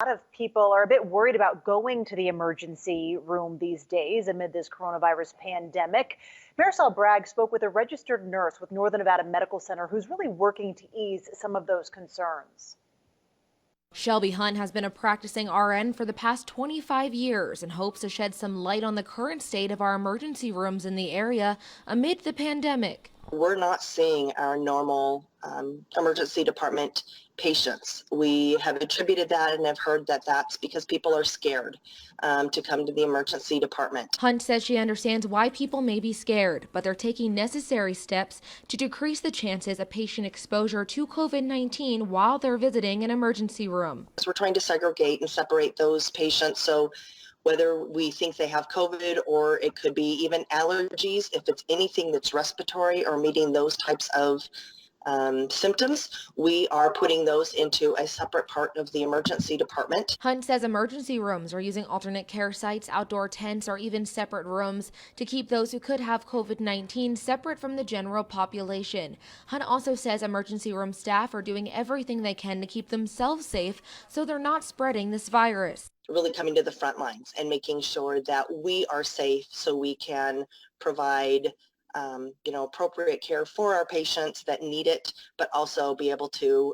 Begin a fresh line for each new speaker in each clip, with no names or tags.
A lot of people are a bit worried about going to the emergency room these days amid this coronavirus pandemic. Marisol Bragg spoke with a registered nurse with Northern Nevada Medical Center who's really working to ease some of those concerns.
Shelby Hunt has been a practicing RN for the past 25 years and hopes to shed some light on the current state of our emergency rooms in the area amid the pandemic.
We're not seeing our normal emergency department patients. We have attributed that and have heard that that's because people are scared to come to the emergency department.
Hunt says she understands why people may be scared, but they're taking necessary steps to decrease the chances of patient exposure to COVID-19 while they're visiting an emergency room.
So we're trying to segregate and separate those patients, so whether we think they have COVID or it could be even allergies, if it's anything that's respiratory or meeting those types of symptoms, we are putting those into a separate part of the emergency department.
Hunt says emergency rooms are using alternate care sites, outdoor tents, or even separate rooms to keep those who could have COVID-19 separate from the general population. Hunt also says emergency room staff are doing everything they can to keep themselves safe so they're not spreading this virus.
Really coming to the front lines and making sure that we are safe so we can provide appropriate care for our patients that need it, but also be able to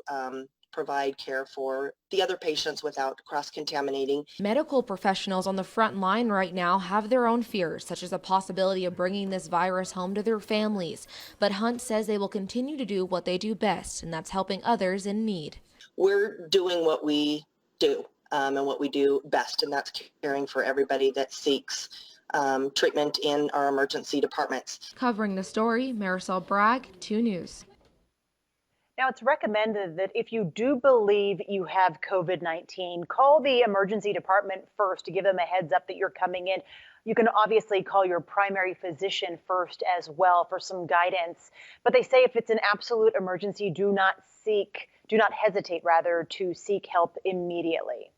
provide care for the other patients without cross-contaminating.
Medical professionals on the front line right now have their own fears, such as the possibility of bringing this virus home to their families. But Hunt says they will continue to do what they do best, and that's helping others in need.
We're doing what we do and what we do best, and that's caring for everybody that seeks treatment in our emergency departments.
Covering the story, Marisol Bragg, 2 News.
Now, it's recommended that if you do believe you have COVID-19, call the emergency department first to give them a heads up that you're coming in. You can obviously call your primary physician first as well for some guidance. But they say if it's an absolute emergency, do not hesitate, rather, to seek help immediately.